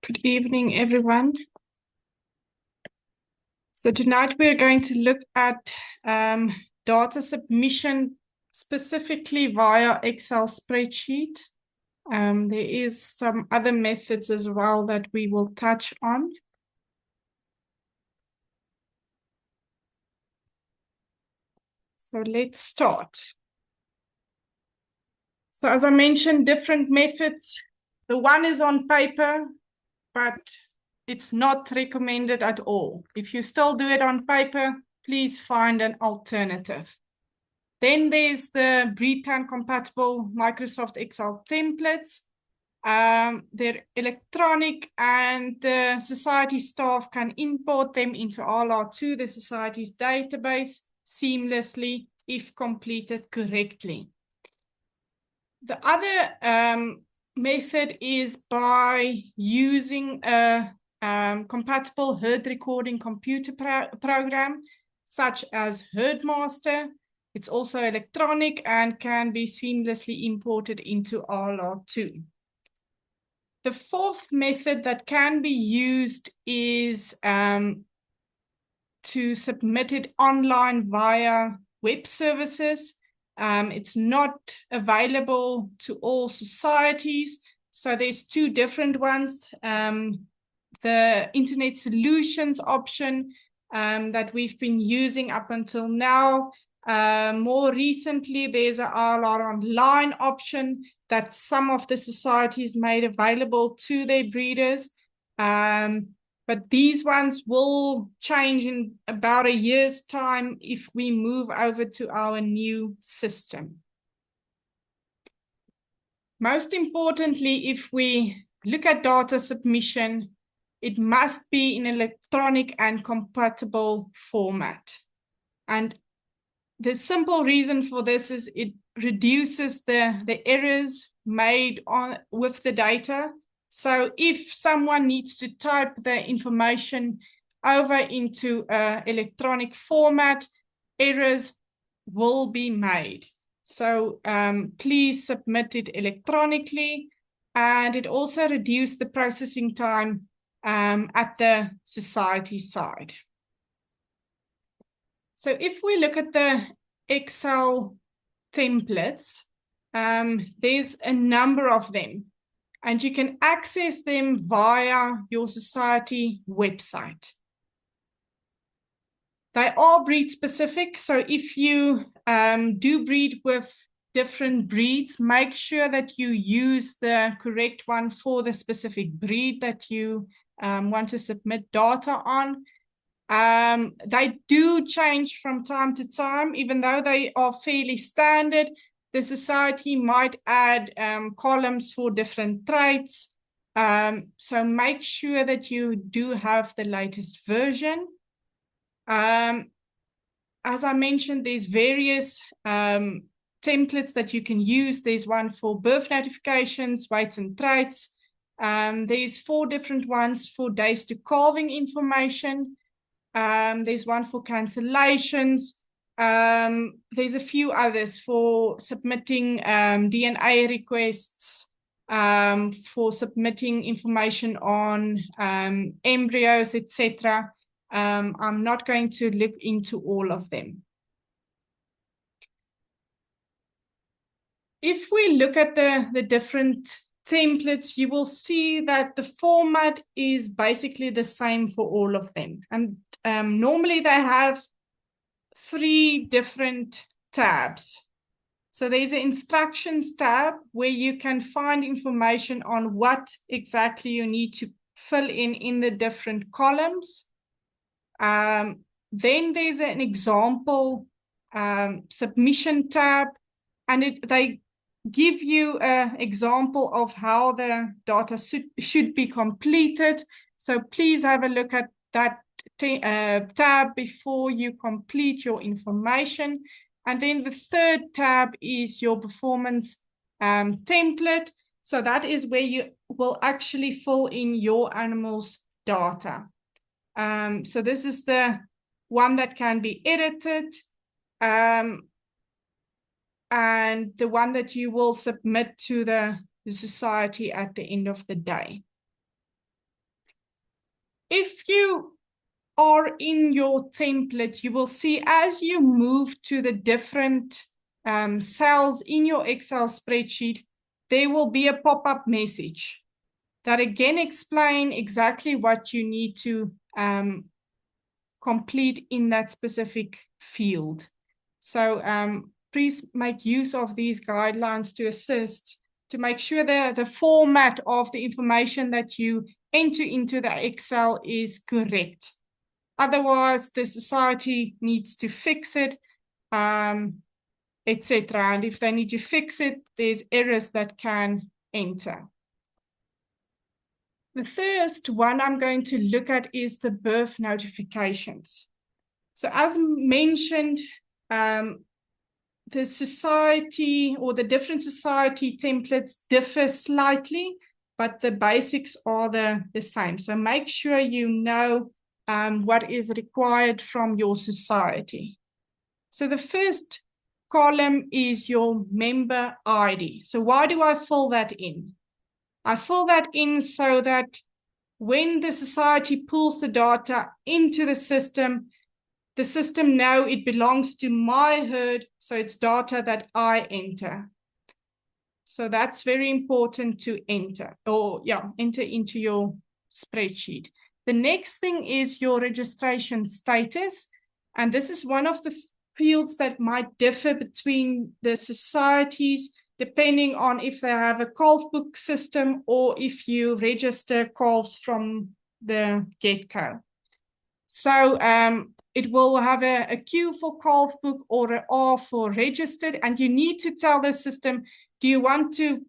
Good evening, everyone. So tonight we're going to look at data submission specifically via Excel spreadsheet. There is some other methods as well that we will touch on. So let's start. So as I mentioned, different methods. The one is on paper, but it's not recommended at all. If you still do it on paper, please find an alternative. Then there's the breed plan compatible Microsoft Excel templates. They're electronic and the society staff can import them into LR2, the society's database, seamlessly if completed correctly. The other method is by using a compatible herd recording computer program, such as Herdmaster. It's also electronic and can be seamlessly imported into LR2. The fourth method that can be used is to submit it online via web services. It's not available to all societies. So there's two different ones. The Internet Solutions option that we've been using up until now. More recently, there's a LR Online option that some of the societies made available to their breeders. But these ones will change in about a year's time if we move over to our new system. Most importantly, if we look at data submission, it must be in electronic and compatible format. And the simple reason for this is it reduces the errors made with the data. So if someone needs to type the information over into an electronic format, errors will be made. So please submit it electronically, and it also reduces the processing time at the society side. So if we look at the Excel templates, there's a number of them, and you can access them via your society website. They are breed specific, so if you do breed with different breeds, make sure that you use the correct one for the specific breed that you want to submit data on. They do change from time to time, even though they are fairly standard. The society might add columns for different traits. So make sure that you do have the latest version. As I mentioned, there's various templates that you can use. There's one for birth notifications, weights and traits. There's 4 different ones for days to calving information. There's one for cancellations. There's a few others for submitting DNA requests, for submitting information on embryos, etc. I'm not going to look into all of them. If we look at the different templates, you will see that the format is basically the same for all of them. And normally they have 3 different tabs. So there's an instructions tab where you can find information on what exactly you need to fill in the different columns. Then there's an example submission tab, and they give you an example of how the data should be completed. So please have a look at that tab before you complete your information. And then the 3rd tab is your performance template. So that is where you will actually fill in your animal's data. So this is the one that can be edited, and the one that you will submit to the society at the end of the day. If you are in your template, you will see as you move to the different cells in your Excel spreadsheet, there will be a pop-up message that again explain exactly what you need to complete in that specific field. So please make use of these guidelines to assist, to make sure that the format of the information that you enter into the Excel is correct. Otherwise, the society needs to fix it, etc. And if they need to fix it, there's errors that can enter. The first one I'm going to look at is the birth notifications. So as mentioned, the society or the different society templates differ slightly, but the basics are the same. So make sure you know what is required from your society. So the first column is your member ID. So why do I fill that in? I fill that in so that when the society pulls the data into the system know it belongs to my herd, so it's data that I enter. So that's very important to enter, enter into your spreadsheet. The next thing is your registration status, and this is one of the fields that might differ between the societies, depending on if they have a calf book system or if you register calves from the get-go. So it will have a Q for calf book or an R for registered, and you need to tell the system, do you want to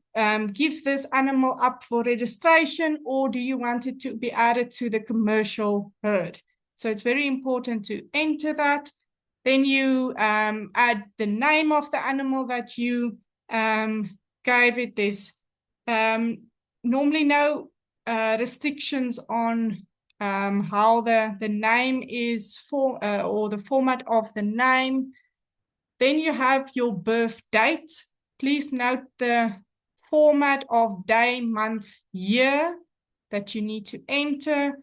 give this animal up for registration, or do you want it to be added to the commercial herd? So it's very important to enter that. Then you add the name of the animal that you gave it. There's normally no restrictions on how the name is for or the format of the name. Then you have your birth date. Please note the format of day, month, year that you need to enter.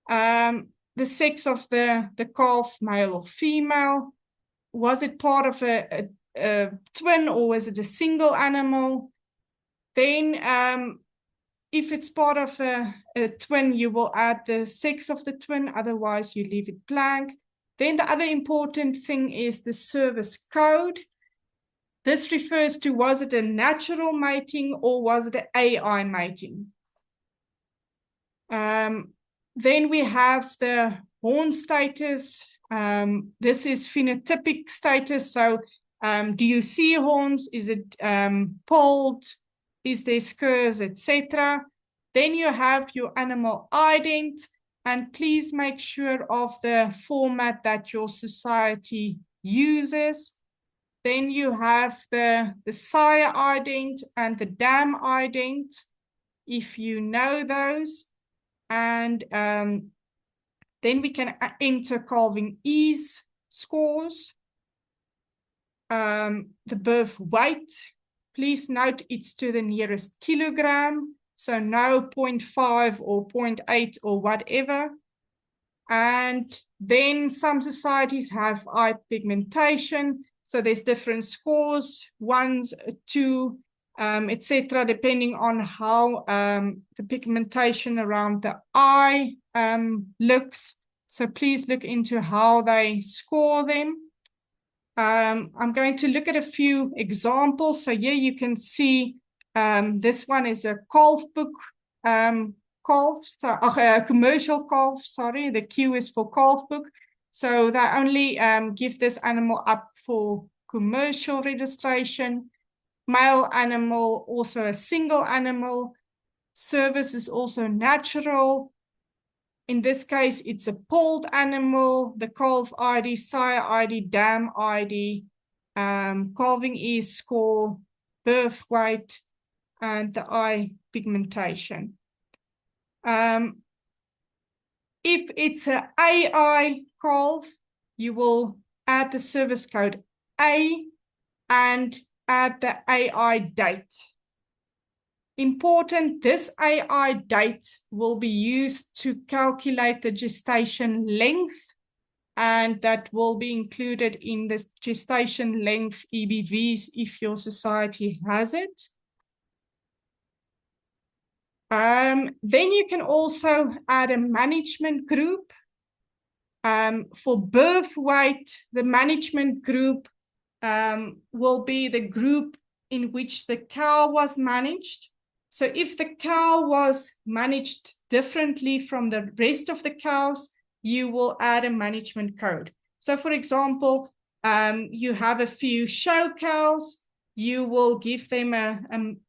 The sex of the calf, male or female. Was it part of a twin or was it a single animal? Then if it's part of a twin, you will add the sex of the twin, otherwise you leave it blank. Then the other important thing is the service code. This refers to, was it a natural mating or was it an AI mating? Then we have the horn status. This is phenotypic status. So do you see horns? Is it polled? Is there scurs, etc.? Then you have your animal ident, and please make sure of the format that your society uses. Then you have the sire ident and the dam ident, if you know those. And then we can enter calving ease scores. The birth weight. Please note it's to the nearest kilogram, so no 0.5 or 0.8 or whatever. And then some societies have eye pigmentation, so there's different scores, 1, 2, etc., depending on how the pigmentation around the eye looks. So please look into how they score them. I'm going to look at a few examples. So here you can see this one is a calf book calf, so a commercial calf, sorry, the Q is for calf book. So they only give this animal up for commercial registration. Male animal, also a single animal. Service is also natural. In this case, it's a polled animal, the calf ID, sire ID, dam ID, calving ease score, birth weight, and the eye pigmentation. If it's an AI calf, you will add the service code A and add the AI date. Important, this AI date will be used to calculate the gestation length, and that will be included in the gestation length EBVs if your society has it. Then you can also add a management group. For birth weight, the management group will be the group in which the cow was managed. So if the cow was managed differently from the rest of the cows, you will add a management code. So for example, you have a few show cows, you will give them a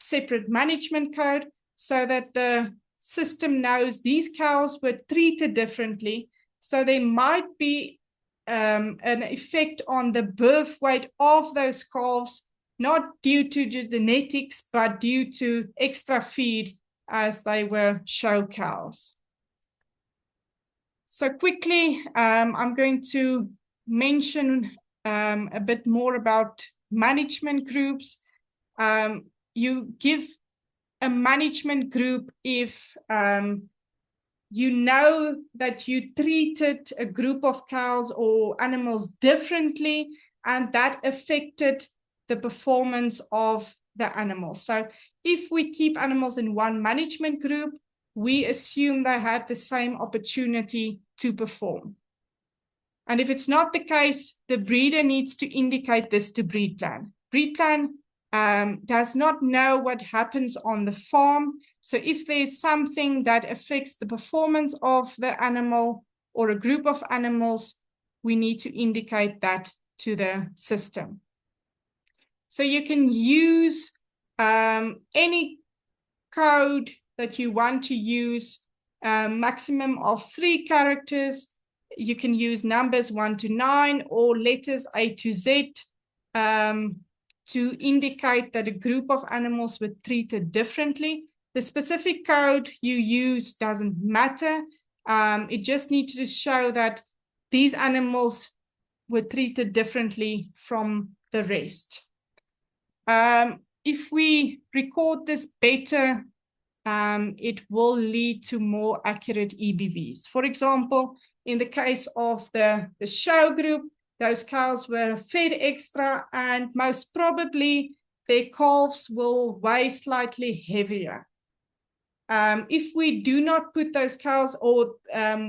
separate management code so that the system knows these cows were treated differently. So there might be an effect on the birth weight of those calves, not due to genetics, but due to extra feed as they were show cows. So quickly, I'm going to mention a bit more about management groups. You give a management group if you know that you treated a group of cows or animals differently, and that affected the performance of the animals. So if we keep animals in one management group, we assume they had the same opportunity to perform. And if it's not the case, the breeder needs to indicate this to breed plan. Breed plan does not know what happens on the farm. So if there's something that affects the performance of the animal or a group of animals, we need to indicate that to the system. So you can use any code that you want to use, maximum of 3 characters. You can use numbers 1 to 9 or letters A to Z to indicate that a group of animals were treated differently. The specific code you use doesn't matter. It just needs to show that these animals were treated differently from the rest. If we record this better, it will lead to more accurate EBVs. For example, in the case of the show group, those cows were fed extra, and most probably their calves will weigh slightly heavier. If we do not put those cows, or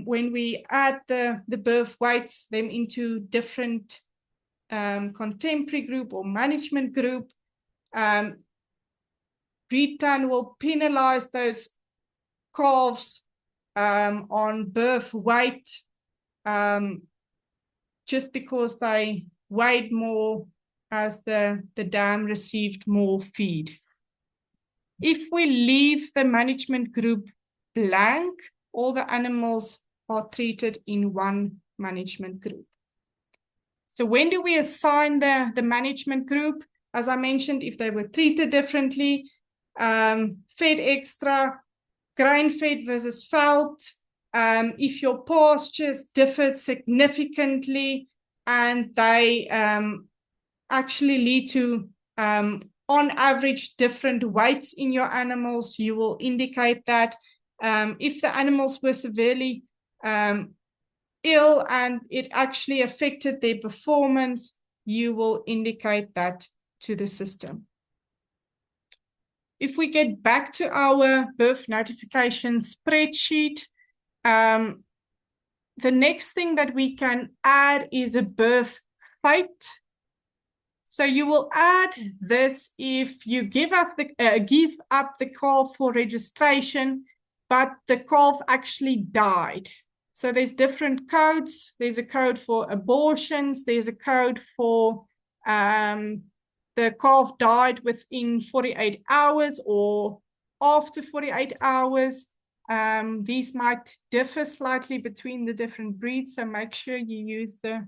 when we add the birth weights, them into different contemporary group or management group, breed plan will penalize those calves on birth weight just because they weighed more as the dam received more feed. If we leave the management group blank, all the animals are treated in one management group. So when do we assign the management group? As I mentioned, if they were treated differently, fed extra, grain-fed versus felt, if your pastures differed significantly and they actually lead to, on average, different weights in your animals, you will indicate that. If the animals were severely ill and it actually affected their performance, you will indicate that to the system. If we get back to our birth notification spreadsheet, the next thing that we can add is a birth fate. So you will add this if you give up the calf for registration, but the calf actually died. So there's different codes. There's a code for abortions. There's a code for the calf died within 48 hours or after 48 hours. These might differ slightly between the different breeds, so make sure you use the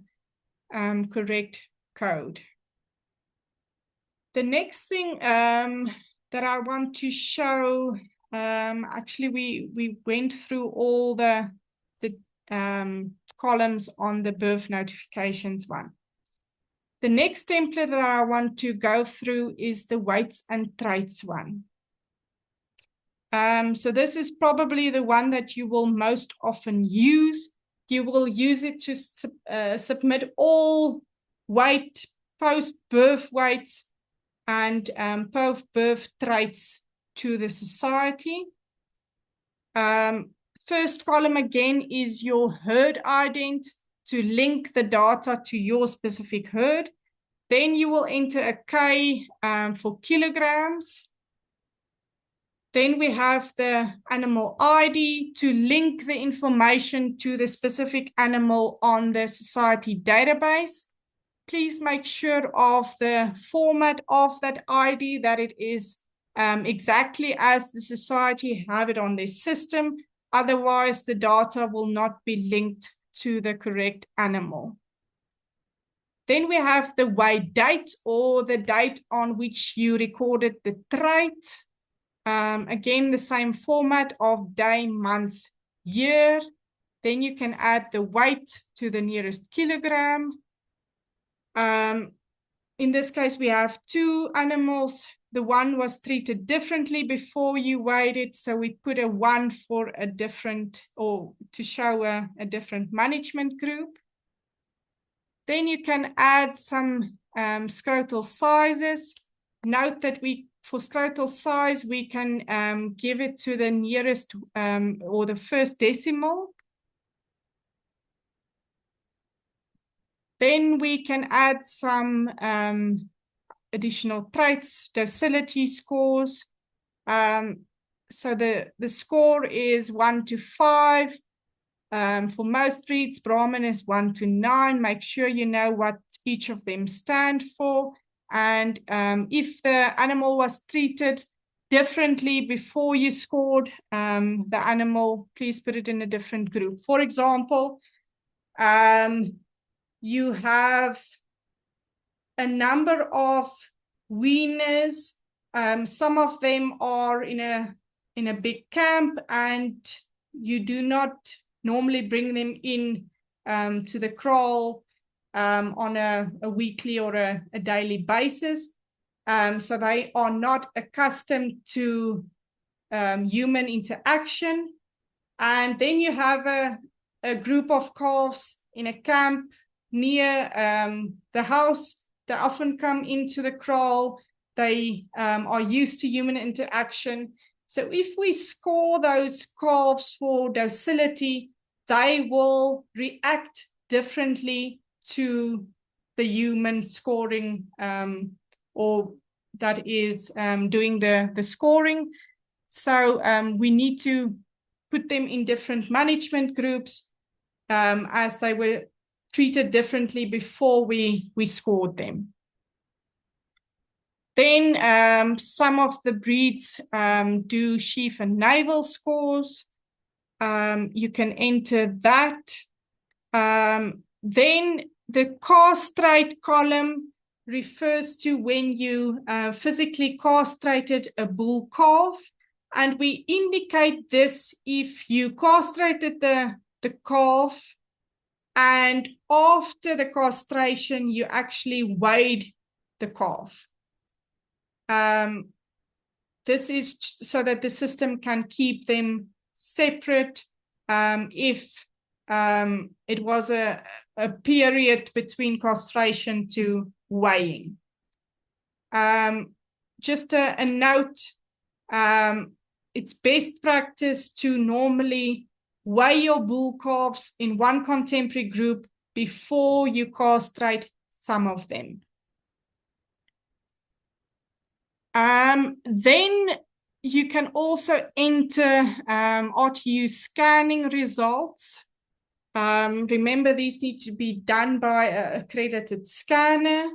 correct code. The next thing that I want to show, actually we went through all the columns on the birth notifications one. The next template that I want to go through is the weights and traits one. So this is probably the one that you will most often use. You will use it to submit all weight, post-birth weights, and post-birth traits to the society. First column again is your herd ident to link the data to your specific herd. Then you will enter a K for kilograms. Then we have the animal ID to link the information to the specific animal on the society database. Please make sure of the format of that ID, that it is exactly as the society have it on their system. Otherwise, the data will not be linked to the correct animal. Then we have the weigh date, or the date on which you recorded the trait. Again, the same format of day, month, year. Then you can add the weight to the nearest kilogram. In this case, we have two animals. The one was treated differently before you weighed it, so we put a 1 for a different, or to show a different management group. Then you can add some scrotal sizes. Note that for scrotal size, we can give it to the nearest or the first decimal. Then we can add some additional traits, docility scores. So the score is 1 to 5. For most breeds, Brahman is 1 to 9. Make sure you know what each of them stand for. And if the animal was treated differently before you scored the animal, please put it in a different group. For example, you have a number of weaners. Some of them are in a big camp, and you do not normally bring them in to the kraal on a weekly or a daily basis. So they are not accustomed to human interaction. And then you have a group of calves in a camp near the house. They often come into the kraal. They are used to human interaction. So if we score those calves for docility, they will react differently to the human scoring, or that is doing the scoring. So we need to put them in different management groups as they were treated differently before we scored them. Then some of the breeds do sheaf and navel scores. You can enter that. Then the castrate column refers to when you physically castrated a bull calf. And we indicate this if you castrated the calf, and after the castration, you actually weighed the calf. This is so that the system can keep them separate if it was a period between castration to weighing. Just a note, it's best practice to normally weigh your bull calves in one contemporary group before you castrate some of them. Then you can also enter RTU scanning results. Remember, these need to be done by an accredited scanner.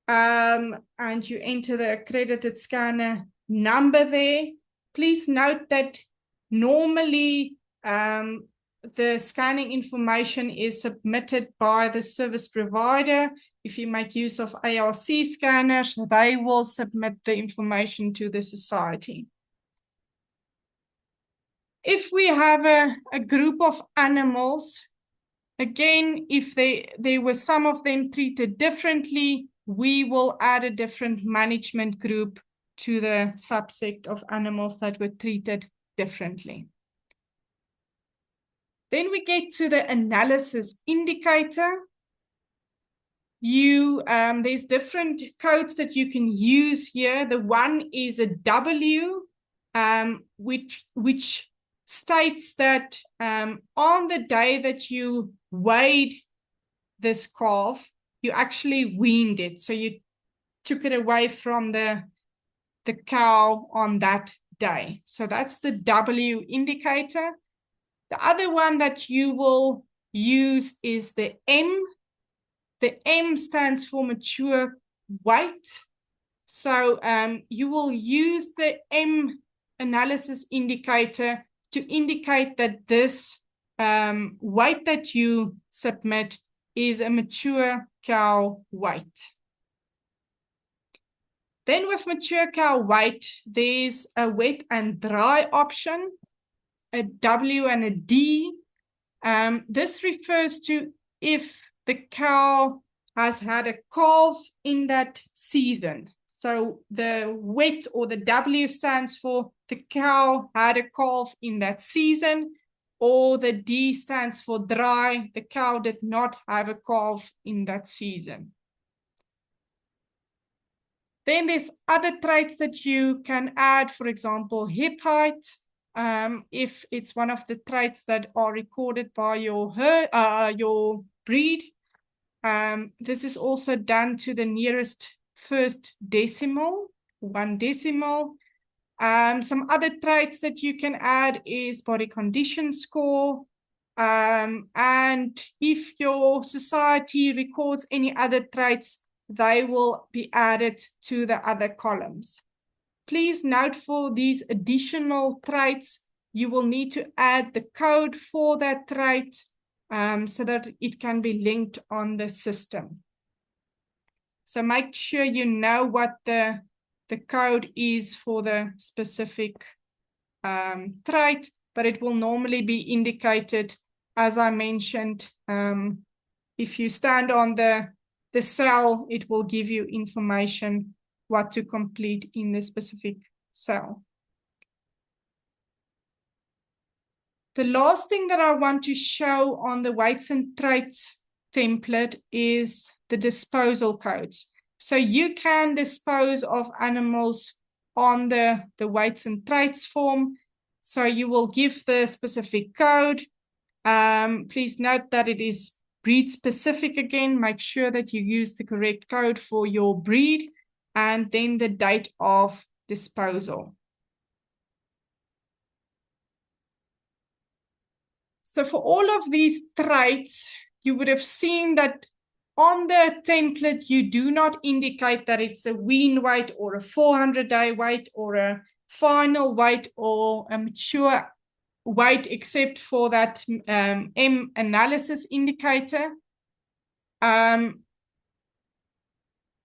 And you enter the accredited scanner number there. Please note that normally the scanning information is submitted by the service provider. If you make use of ARC scanners, they will submit the information to the society. If we have a group of animals, again, if there were some of them treated differently, we will add a different management group to the subset of animals that were treated differently. Then we get to the analysis indicator. There's different codes that you can use here. The one is a W, which states that on the day that you weighed this calf, you actually weaned it. So you took it away from the cow on that day. So that's the W indicator. The other one that you will use is the M. The M stands for mature weight. So you will use the M analysis indicator to indicate that this weight that you submit is a mature cow weight. Then with mature cow weight, there's a wet and dry option, a W and a D. This refers to if the cow has had a calf in that season. So the wet or the W stands for the cow had a calf in that season, or the D stands for dry, the cow did not have a calf in that season. Then there's other traits that you can add, for example, hip height. If it's one of the traits that are recorded by your breed. This is also done to the nearest first decimal, 1 decimal. Some other traits that you can add is body condition score. And if your society records any other traits, they will be added to the other columns. Please note for these additional traits, you will need to add the code for that trait so that it can be linked on the system. So make sure you know what the code is for the specific trait, but it will normally be indicated, as I mentioned, if you stand on the cell, it will give you information what to complete in the specific cell. The last thing that I want to show on the weights and traits template is the disposal codes. So you can dispose of animals on the weights and traits form. So you will give the specific code. Please note that it is breed specific again. Make sure that you use the correct code for your breed, and then the date of disposal. So for all of these traits, you would have seen that on the template, you do not indicate that it's a wean weight or a 400-day weight or a final weight or a mature weight, except for that M analysis indicator.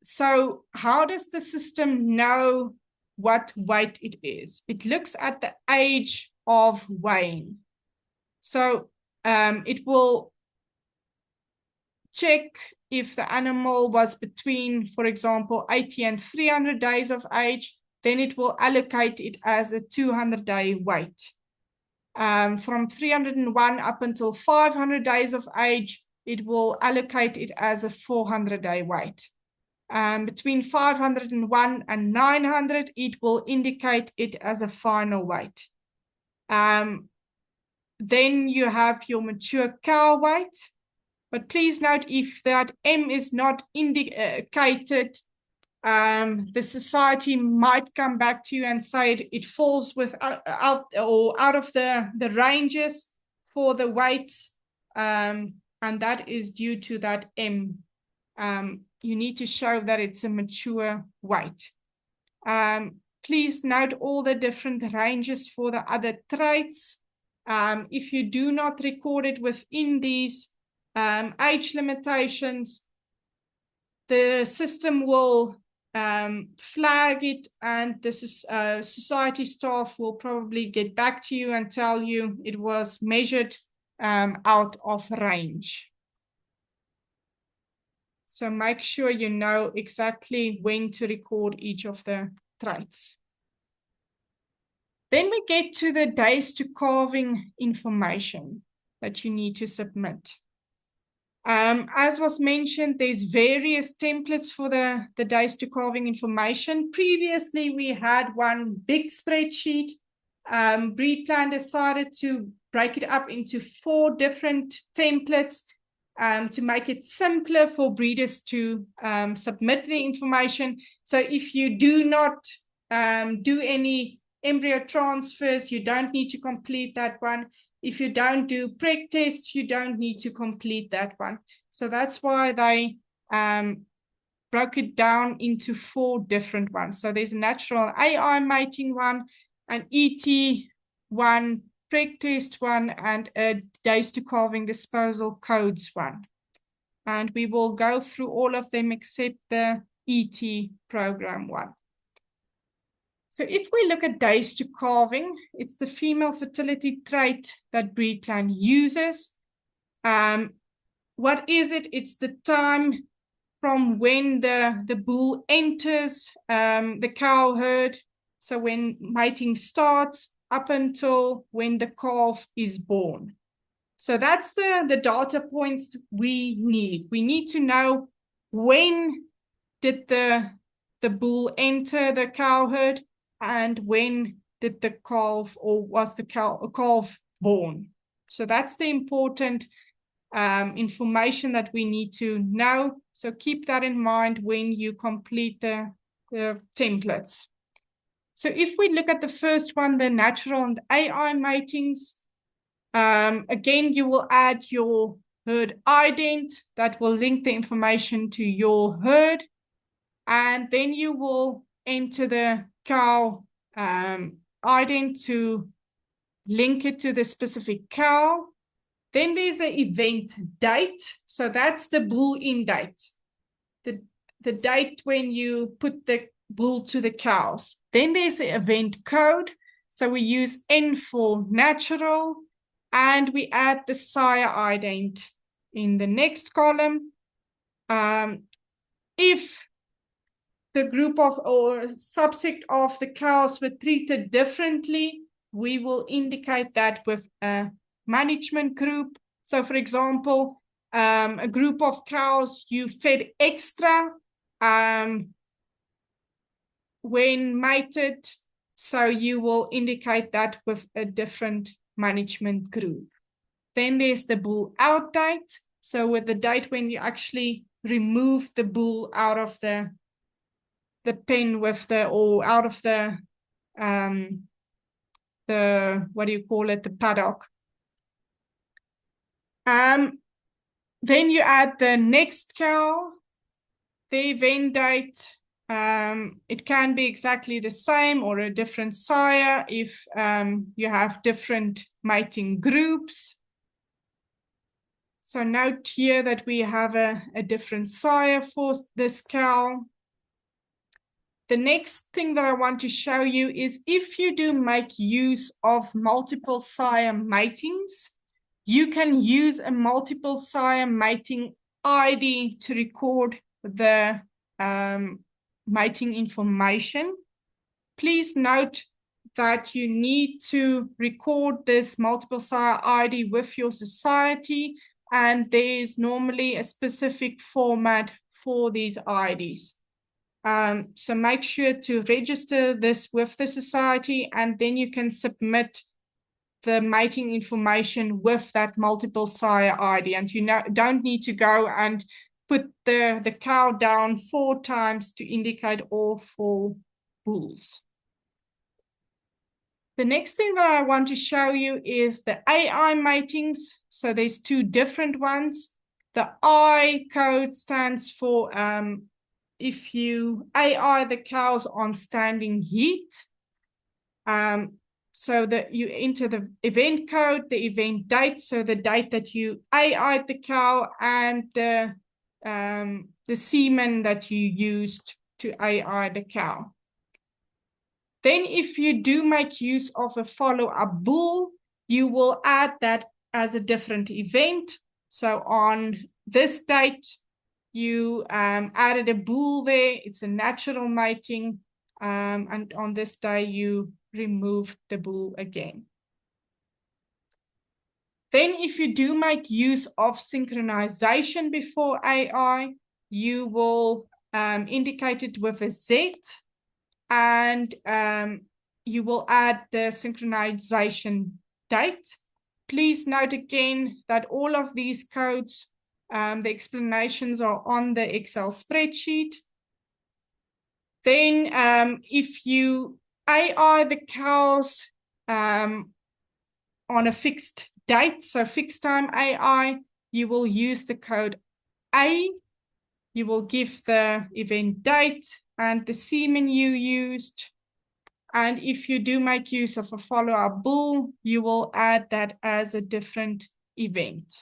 So how does the system know what weight it is? It looks at the age of weighing. So it will check if the animal was between, for example, 80 and 300 days of age, then it will allocate it as a 200-day weight. From 301 up until 500 days of age, it will allocate it as a 400-day weight. Between 501 and 900, it will indicate it as a final weight. Then you have your mature cow weight. But please note, if that M is not indicated, the society might come back to you and say it falls out of the ranges for the weights, and that is due to that M. You need to show that it's a mature weight. Please note all the different ranges for the other traits. If you do not record it within these age limitations, the system will flag it, and the society staff will probably get back to you and tell you it was measured out of range. So make sure you know exactly when to record each of the traits. Then we get to the days to calving information that you need to submit. As was mentioned, there's various templates for the days to calving information. Previously, we had one big spreadsheet. Breed Plan decided to break it up into 4 different templates to make it simpler for breeders to submit the information. So if you do not do any embryo transfers, you don't need to complete that one. If you don't do preg tests, you don't need to complete that one. So that's why they broke it down into 4 different ones. So there's a natural AI mating one, an ET one, preg test one, and a days to calving disposal codes one. And we will go through all of them except the ET program one. So if we look at days to calving, it's the female fertility trait that Breed Plan uses. What is it? It's the time from when the bull enters the cow herd. So when mating starts up until when the calf is born. So that's the data points we need. We need to know when did the bull enter the cow herd, and when did the calf, or was the calf born? So that's the important information that we need to know. So keep that in mind when you complete the templates. So if we look at the first one, the natural and AI matings, again, you will add your herd ident that will link the information to your herd. And then you will enter the cow ident to link it to the specific cow. Then there's an event date. So that's the bull in date. The date when you put the bull to the cows. Then there's the event code. So we use N for natural, and we add the sire ident in the next column. If the group of or subset of the cows were treated differently, we will indicate that with a management group. So for example, a group of cows you fed extra when mated, so you will indicate that with a different management group. Then there's the bull out date. So with the date when you actually remove the bull out of the pen with or out of the what do you call it, the paddock. Then you add the next cow, the event date. It can be exactly the same or a different sire if you have different mating groups. So note here that we have a different sire for this cow. The next thing that I want to show you is if you do make use of multiple sire matings, you can use a multiple sire mating ID to record the mating information. Please note that you need to record this multiple sire ID with your society, and there's normally a specific format for these IDs. So make sure to register this with the society, and then you can submit the mating information with that multiple sire ID. And you don't need to go and put the cow down 4 times to indicate all 4 bulls. The next thing that I want to show you is the AI matings. So there's 2 different ones. The I code stands for if you AI the cows on standing heat. So that you enter the event code, the event date, so the date that you AI'd the cow, and the semen that you used to AI the cow. Then if you do make use of a follow-up bull, you will add that as a different event. So on this date, you added a bull there. It's a natural mating. and on this day you remove the bull again. Then if you do make use of synchronization before AI, you will indicate it with a Z, and you will add the synchronization date. Please note again that all of these codes, the explanations are on the Excel spreadsheet. Then if you AI the cows on a fixed date, so fixed time AI, you will use the code A. You will give the event date and the semen you used. And if you do make use of a follow-up bull, you will add that as a different event.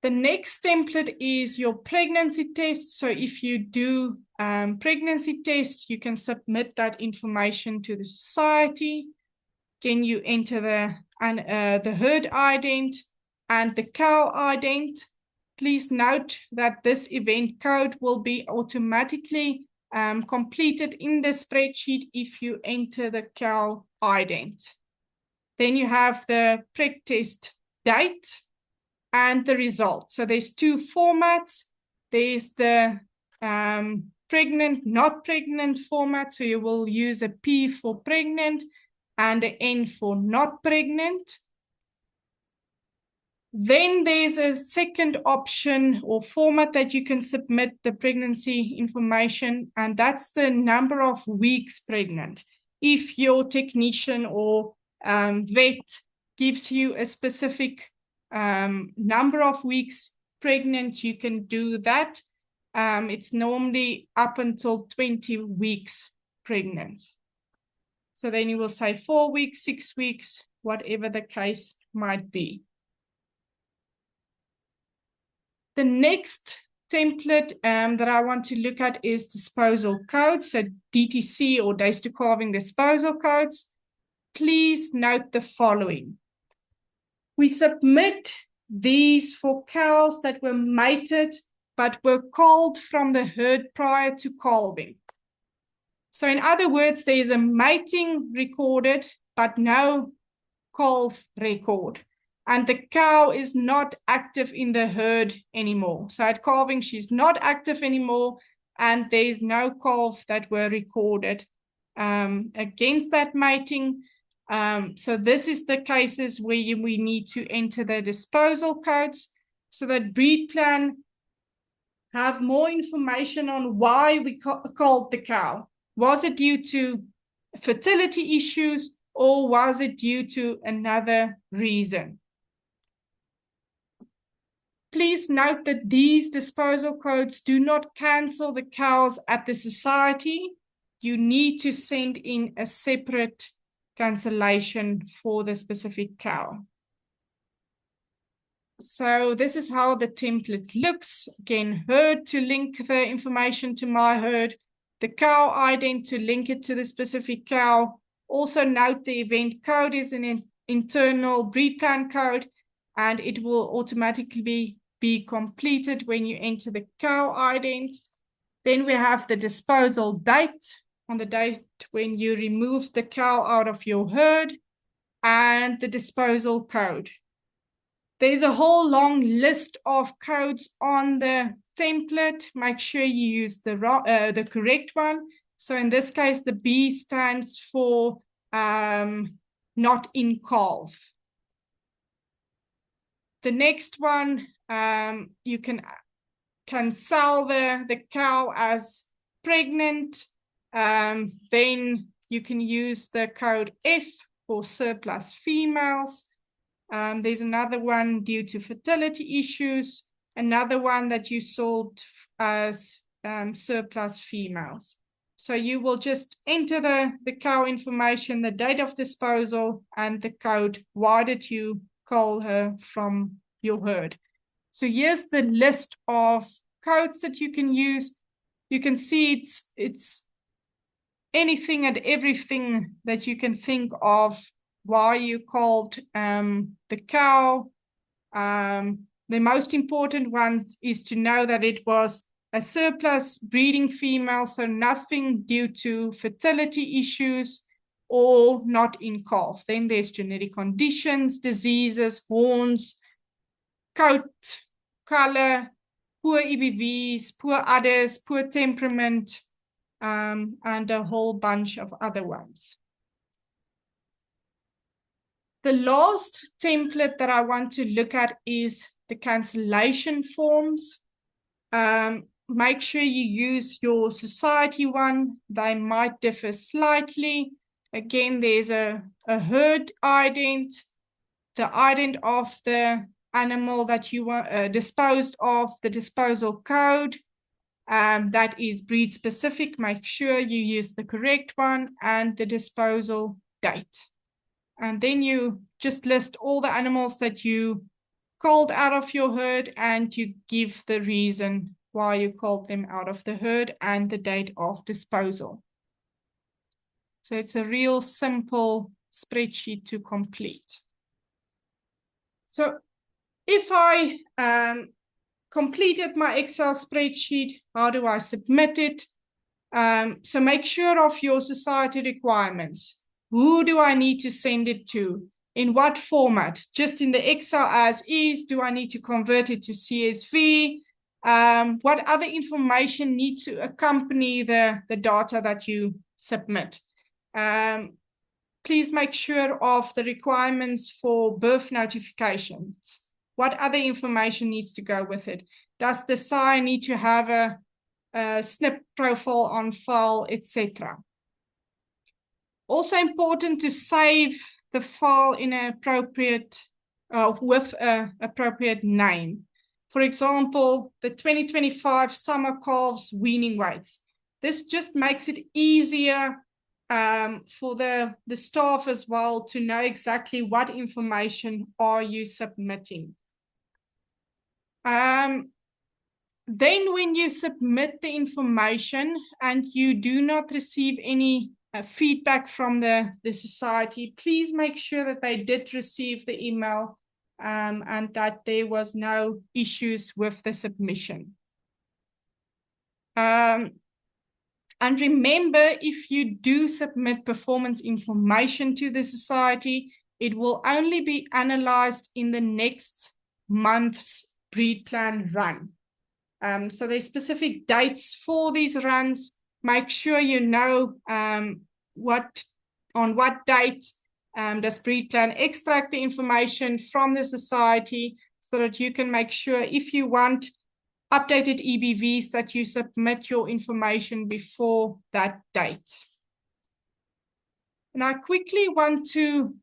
The next template is your pregnancy test. So if you do pregnancy test, you can submit that information to the society. Can you enter the herd ident and the cow ident? Please note that this event code will be automatically completed in the spreadsheet if you enter the cow ident. Then you have the preg test date and the result. So there's two formats. There's the pregnant, not pregnant format. So you will use a P for pregnant and an N for not pregnant. Then there's a second option or format that you can submit the pregnancy information, and that's the number of weeks pregnant. If your technician or vet gives you a specific number of weeks pregnant, you can do that. It's normally up until 20 weeks pregnant. So then you will say 4 weeks, 6 weeks, whatever the case might be. The next template that I want to look at is disposal codes, so DTC or days to calving disposal codes. Please note the following. We submit these for cows that were mated but were culled from the herd prior to calving. So in other words, there is a mating recorded but no calf record. And the cow is not active in the herd anymore. So at calving, she's not active anymore, and there's no calf that were recorded against that mating. So this is the cases where we need to enter the disposal codes so that breed plan have more information on why we culled the cow. Was it due to fertility issues or was it due to another reason? Please note that these disposal codes do not cancel the cows at the society. You need to send in a separate cancellation for the specific cow. So this is how the template looks. Again, herd to link the information to my herd, the cow ident to link it to the specific cow. Also note the event code is an internal breed plan code, and it will automatically be completed when you enter the cow ident. Then we have the disposal date on the date when you remove the cow out of your herd, and the disposal code. There's a whole long list of codes on the template. Make sure you use the correct one. So in this case, the B stands for not in calf. The next one, you can sell the cow as pregnant. Then you can use the code F for surplus females. There's another one due to fertility issues. Another one that you sold as surplus females. So you will just enter the cow information, the date of disposal, and the code. Why did you cull her from your herd? So here's the list of codes that you can use. You can see it's anything and everything that you can think of. Why you called the cow. The most important ones is to know that it was a surplus breeding female, so nothing due to fertility issues or not in calf. Then there's genetic conditions, diseases, horns, coat, color, poor EBVs, poor udders, poor temperament, and a whole bunch of other ones. The last template that I want to look at is the cancellation forms. Make sure you use your society one. They might differ slightly. Again, there's a herd ident, the ident of the animal that you want disposed of, the disposal code. That is breed specific. Make sure you use the correct one, and the disposal date. And then you just list all the animals that you culled out of your herd, and you give the reason why you culled them out of the herd and the date of disposal. So it's a real simple spreadsheet to complete. So if I completed my Excel spreadsheet, how do I submit it? So make sure of your society requirements. Who do I need to send it to? In what format? Just in the Excel as is? Do I need to convert it to CSV? What other information needs to accompany the data that you submit? Please make sure of the requirements for birth notifications. What other information needs to go with it? Does the sire need to have a SNP profile on file, etc.? Also important to save the file in an appropriate, with an appropriate name. For example, the 2025 summer calves weaning weights. This just makes it easier for the staff as well to know exactly what information are you submitting. Then when you submit the information and you do not receive any feedback from the society, please make sure that they did receive the email and that there was no issues with the submission. And remember, if you do submit performance information to the society, it will only be analyzed in the next month's breed plan run. So there's specific dates for these runs. Make sure you know on what date does breed plan extract the information from the society, so that you can make sure if you want updated EBVs that you submit your information before that date. And I quickly want to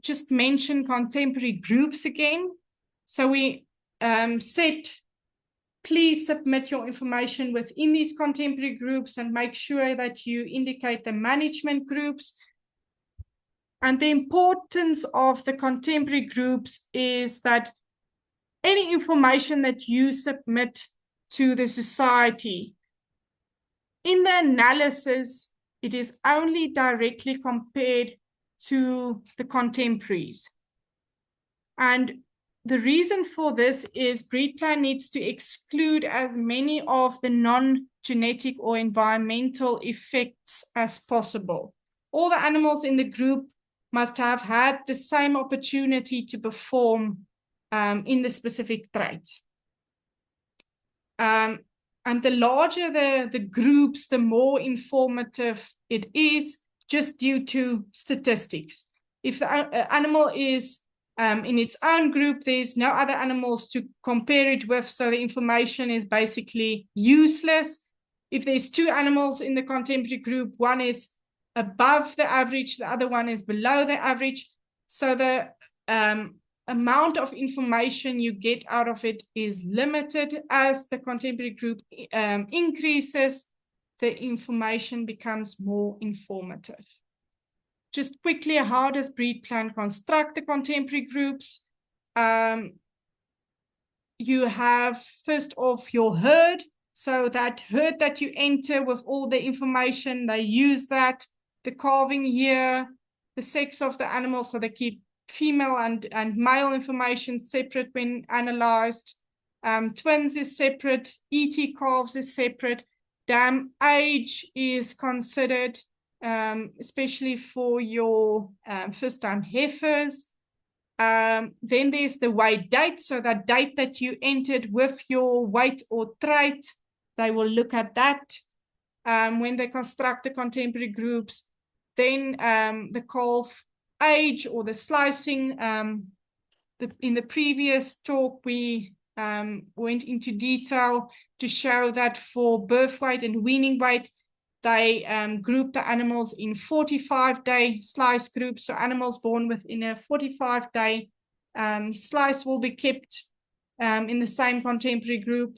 just mention contemporary groups again. So we said, please submit your information within these contemporary groups and make sure that you indicate the management groups. And the importance of the contemporary groups is that any information that you submit to the society, in the analysis, it is only directly compared to the contemporaries. And the reason for this is breed plan needs to exclude as many of the non-genetic or environmental effects as possible. All the animals in the group must have had the same opportunity to perform in the specific trait. And the larger the groups, the more informative it is, just due to statistics. If the animal is in its own group, there's no other animals to compare it with, so the information is basically useless. If there's two animals in the contemporary group, one is above the average, the other one is below the average, so the amount of information you get out of it is limited. As the contemporary group increases, the information becomes more informative. Just quickly, how does breed plan construct the contemporary groups? You have first off your herd. So that herd that you enter with all the information, they use that, the calving year, the sex of the animal, so they keep female and male information separate when analyzed. Twins is separate, ET calves is separate, dam age is considered, especially for your first-time heifers. Then there's the weight date, so that date that you entered with your weight or trait, they will look at that when they construct the contemporary groups. Then the calf age or the slicing. In the previous talk, we went into detail to show that for birth weight and weaning weight, they group the animals in 45-day slice groups. So animals born within a 45-day slice will be kept in the same contemporary group.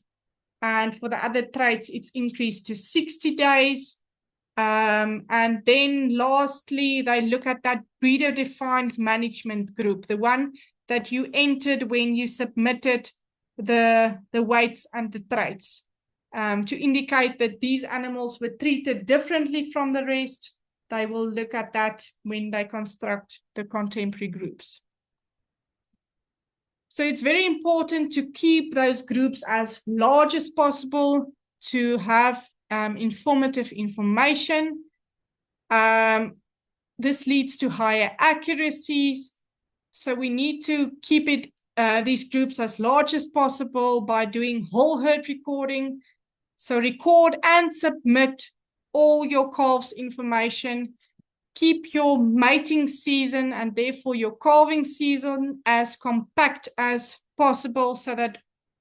And for the other traits, it's increased to 60 days. And then lastly, they look at that breeder-defined management group, the one that you entered when you submitted the weights and the traits, to indicate that these animals were treated differently from the rest. They will look at that when they construct the contemporary groups. So it's very important to keep those groups as large as possible to have informative information. This leads to higher accuracies. So we need to keep these groups as large as possible by doing whole herd recording. So record and submit all your calves information. Keep your mating season and therefore your calving season as compact as possible so that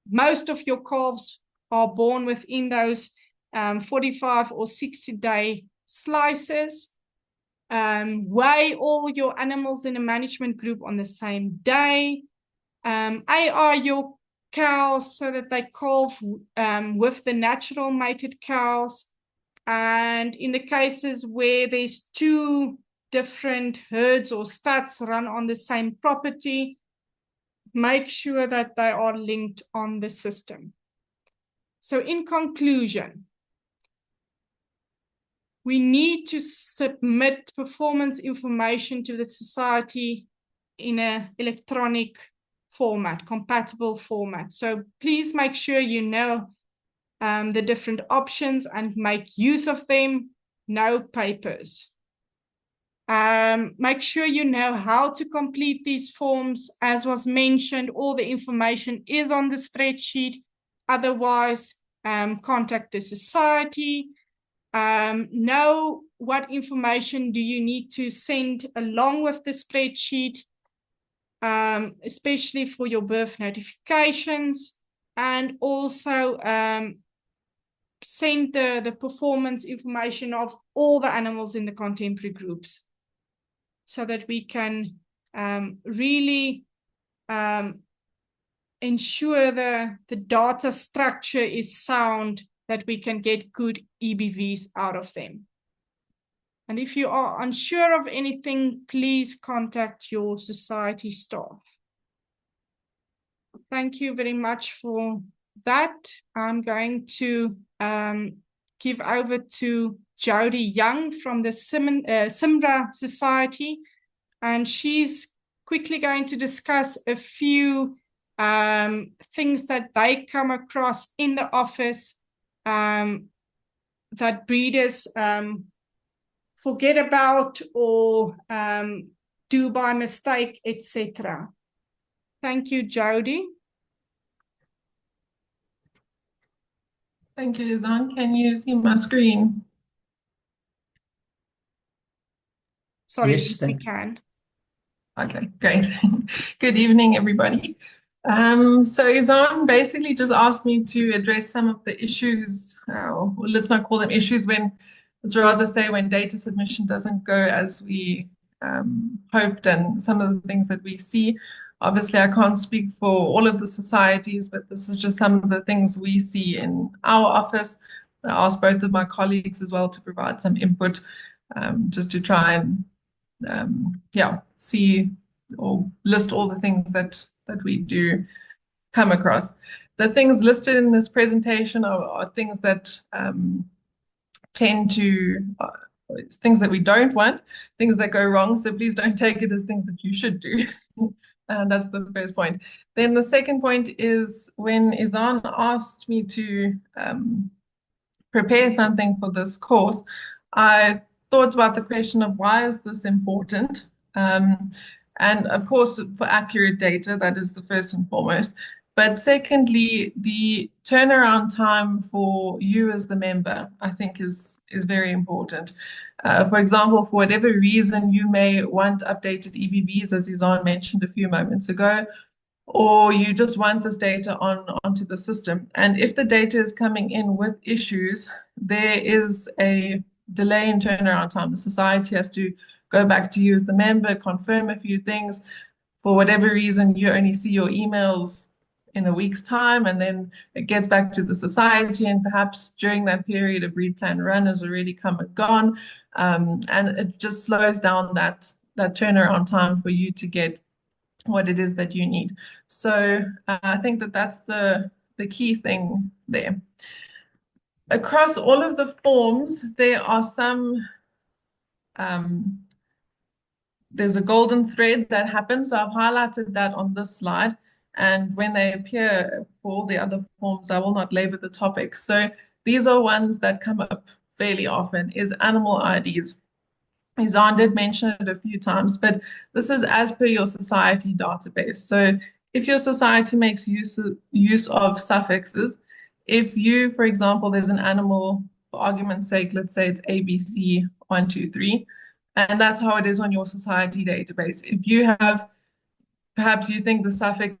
most of your calves are born within those 45 or 60-day slices. Weigh all your animals in a management group on the same day. AR your cows so that they calve with the natural mated cows. And in the cases where there's two different herds or studs run on the same property, make sure that they are linked on the system. So in conclusion, we need to submit performance information to the society in an electronic format, compatible format. So please make sure you know the different options and make use of them. No papers. Make sure you know how to complete these forms. As was mentioned, all the information is on the spreadsheet. Otherwise, contact the society. Know what information do you need to send along with the spreadsheet, especially for your birth notifications, and also send the performance information of all the animals in the contemporary groups so that we can really ensure the data structure is sound, that we can get good EBVs out of them. And if you are unsure of anything, please contact your society staff. Thank you very much for that. I'm going to give over to Jody Young from the Simbra Society, and she's quickly going to discuss a few things that they come across in the office that breeders forget about or do by mistake, etc. Thank you, Jody. Thank you, Izaan. Can you see my screen? Sorry, yes, we can. Okay, great. Good evening, everybody. So Izaan basically just asked me to address some of the issues, well, let's not call them issues, let's rather say when data submission doesn't go as we hoped, and some of the things that we see. Obviously, I can't speak for all of the societies, but this is just some of the things we see in our office. I asked both of my colleagues as well to provide some input, just to try and see or list all the things that we do come across. The things listed in this presentation are things that tend to things that we don't want, things that go wrong. So please don't take it as things that you should do. That's the first point. Then the second point is when Izaan asked me to prepare something for this course, I thought about the question of why is this important? And of course, for accurate data, that is the first and foremost. But secondly, the turnaround time for you as the member, I think is very important. For example, for whatever reason, you may want updated EBVs, as Izaan mentioned a few moments ago, or you just want this data onto the system. And if the data is coming in with issues, there is a delay in turnaround time. The society has to go back to you as the member, confirm a few things. For whatever reason, you only see your emails in a week's time, and then it gets back to the society, and perhaps during that period, a breed plan run has already come and gone, and it just slows down that turnaround time for you to get what it is that you need. So I think that that's the key thing there. Across all of the forms, there are some, there's a golden thread that happens. So I've highlighted that on this slide. And when they appear for all the other forms, I will not label the topic. So these are ones that come up fairly often, is animal IDs. Izaan did mention it a few times, but this is as per your society database. So if your society makes use of suffixes, if you, for example, there's an animal, for argument's sake, let's say it's ABC123, and that's how it is on your society database. If you have, perhaps you think the suffix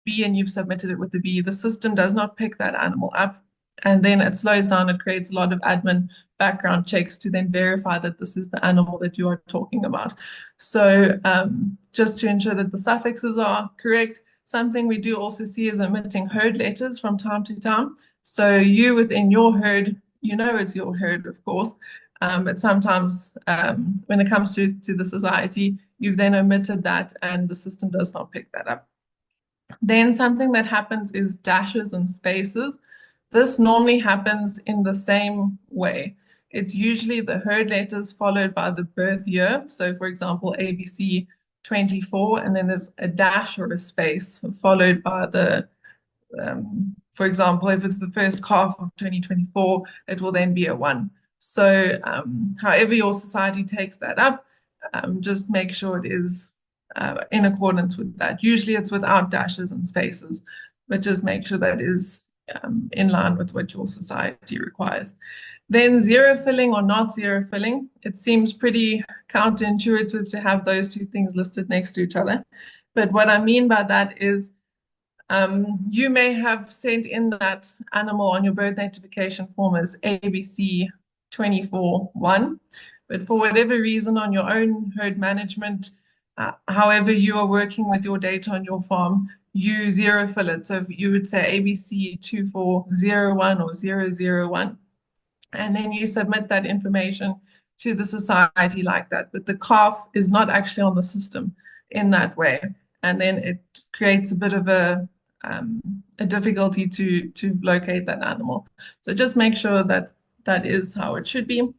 B and you've submitted it with the B, the system does not pick that animal up. And then it slows down, it creates a lot of admin background checks to then verify that this is the animal that you are talking about. So just to ensure that the suffixes are correct, something we do also see is omitting herd letters from time to time. So you within your herd, you know it's your herd, of course, but sometimes when it comes to the society, you've then omitted that and the system does not pick that up. Then something that happens is dashes and spaces. This normally happens in the same way. It's usually the herd letters followed by the birth year. So for example, ABC 24, and then there's a dash or a space followed by the, for example, if it's the first calf of 2024, it will then be a 1. So however your society takes that up, just make sure it is in accordance with that. Usually it's without dashes and spaces, but just make sure that is in line with what your society requires. Then zero filling or not zero filling. It seems pretty counterintuitive to have those two things listed next to each other. But what I mean by that is you may have sent in that animal on your birth notification form as ABC 24-1, but for whatever reason on your own herd management, however you are working with your data on your farm, you zero fill it. So you would say ABC 2401 or 001, and then you submit that information to the society like that. But the calf is not actually on the system in that way. And then it creates a bit of a difficulty to locate that animal. So just make sure that that is how it should be.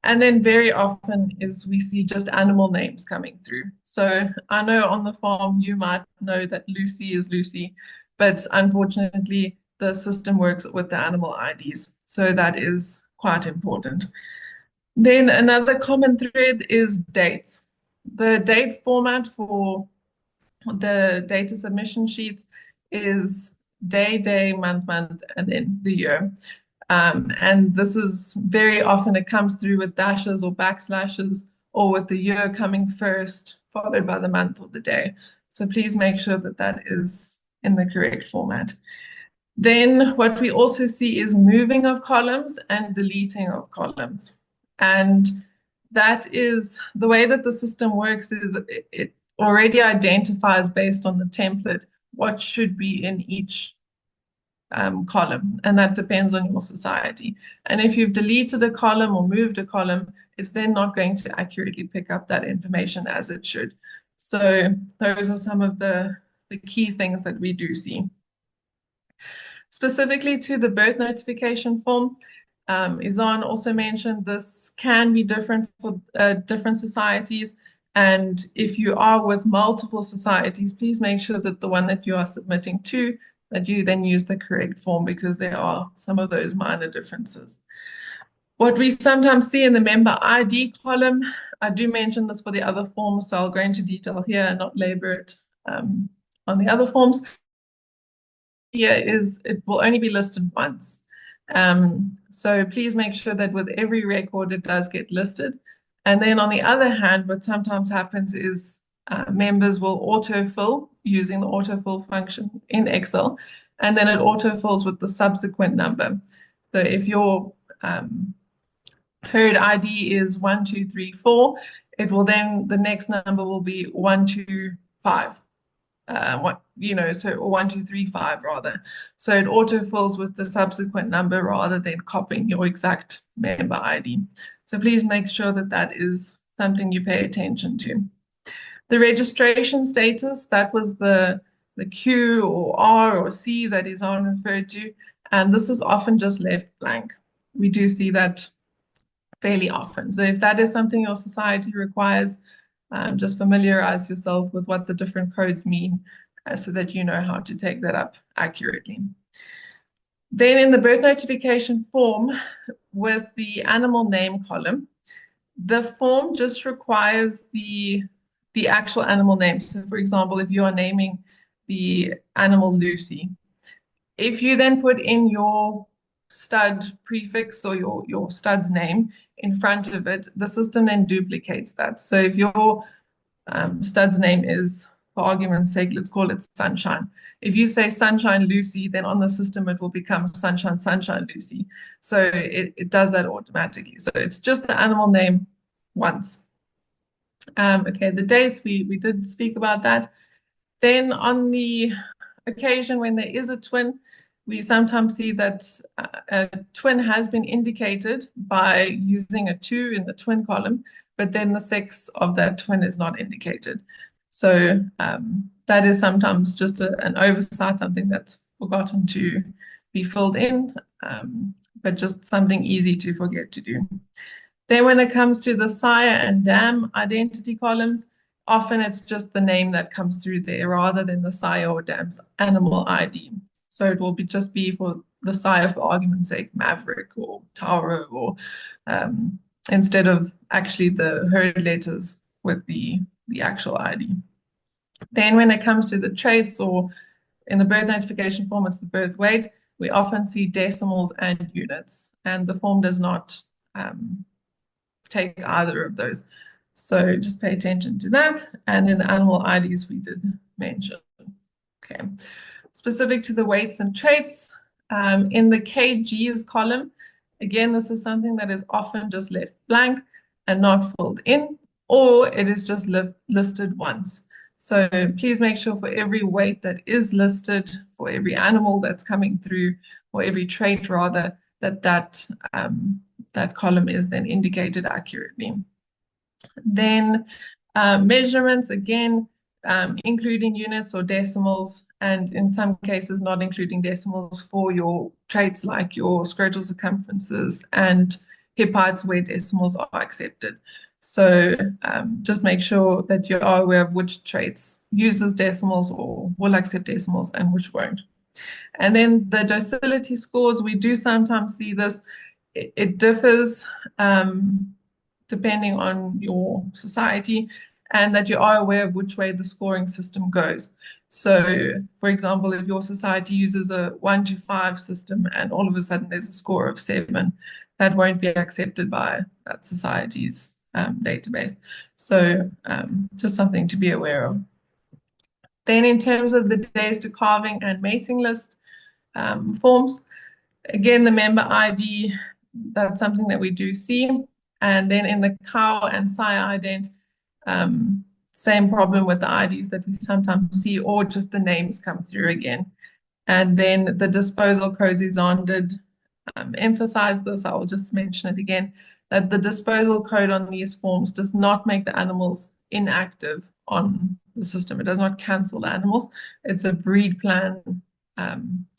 And then very often is we see just animal names coming through. So I know on the farm you might know that Lucy is Lucy, but unfortunately the system works with the animal IDs. So that is quite important. Then another common thread is dates. The date format for the data submission sheets is day, month, and then the year. And this is very often it comes through with dashes or backslashes or with the year coming first, followed by the month or the day. So please make sure that that is in the correct format. Then what we also see is moving of columns and deleting of columns. And that is the way that the system works is it already identifies based on the template what should be in each column, and that depends on your society. And if you've deleted a column or moved a column, it's then not going to accurately pick up that information as it should. So those are some of the key things that we do see. Specifically to the birth notification form, Izaan also mentioned this can be different for different societies. And if you are with multiple societies, please make sure that the one that you are submitting to, that you then use the correct form, because there are some of those minor differences. What we sometimes see in the member ID column, I do mention this for the other forms, so I'll go into detail here and not labor it on the other forms. Here is it will only be listed once. So please make sure that with every record it does get listed. And then on the other hand, what sometimes happens is members will autofill using the autofill function in Excel, and then it autofills with the subsequent number. So if your herd ID is 1234, it will then, the next number will be 125. So 1235 rather. So it autofills with the subsequent number rather than copying your exact member ID. So please make sure that that is something you pay attention to. The registration status, that was the Q or R or C that Izaan referred to, and this is often just left blank. We do see that fairly often. So if that is something your society requires, just familiarize yourself with what the different codes mean so that you know how to take that up accurately. Then in the birth notification form with the animal name column, the form just requires the actual animal name. So for example, if you are naming the animal Lucy, if you then put in your stud prefix or your stud's name in front of it, the system then duplicates that. So if your stud's name is, for argument's sake, let's call it Sunshine. If you say Sunshine Lucy, then on the system it will become Sunshine Lucy. So it does that automatically. So it's just the animal name once. Okay, the dates, we did speak about that. Then on the occasion when there is a twin, we sometimes see that a twin has been indicated by using a 2 in the twin column, but then the sex of that twin is not indicated. So that is sometimes just an oversight, something that's forgotten to be filled in, but just something easy to forget to do. Then when it comes to the sire and dam identity columns, often it's just the name that comes through there rather than the sire or dam's animal ID. So it will just be for the sire, for argument's sake, Maverick or Tauro, or instead of actually the herd letters with the actual ID. Then when it comes to the traits, or in the birth notification form, it's the birth weight, we often see decimals and units, and the form does not take either of those. So just pay attention to that. And in the animal IDs, we did mention. Okay. Specific to the weights and traits, in the kgs column, again, this is something that is often just left blank and not filled in, or it is just listed once. So please make sure for every weight that is listed, for every animal that's coming through, or every trait rather, that column is then indicated accurately. Then measurements, again, including units or decimals, and in some cases not including decimals for your traits like your scrotal circumferences and hip heights where decimals are accepted. So just make sure that you are aware of which traits uses decimals or will accept decimals and which won't. And then the docility scores, we do sometimes see this. It differs depending on your society, and that you are aware of which way the scoring system goes. So, for example, if your society uses a 1 to 5 system and all of a sudden there's a score of 7, that won't be accepted by that society's database. So, just something to be aware of. Then in terms of the days to calving and mating list forms, again, the member ID, that's something that we do see. And then in the cow and sire ident, same problem with the IDs that we sometimes see, or just the names come through again. And then the disposal codes, Izaan did emphasize this, I will just mention it again, that the disposal code on these forms does not make the animals inactive on the system. It does not cancel the animals. It's a breed plan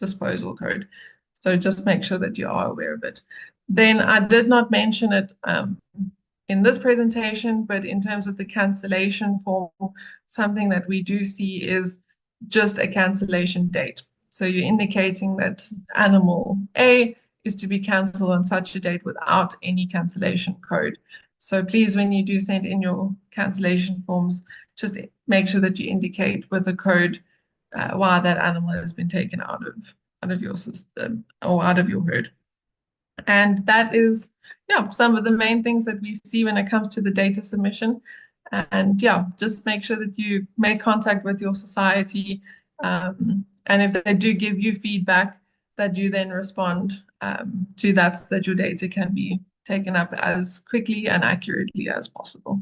disposal code. So just make sure that you are aware of it. Then I did not mention it in this presentation, but in terms of the cancellation form, something that we do see is just a cancellation date. So you're indicating that animal A is to be cancelled on such a date without any cancellation code. So please, when you do send in your cancellation forms, just make sure that you indicate with a code why that animal has been taken out of your system or out of your herd. And that is, yeah, some of the main things that we see when it comes to the data submission. And yeah, just make sure that you make contact with your society. And if they do give you feedback, that you then respond to that so that your data can be taken up as quickly and accurately as possible.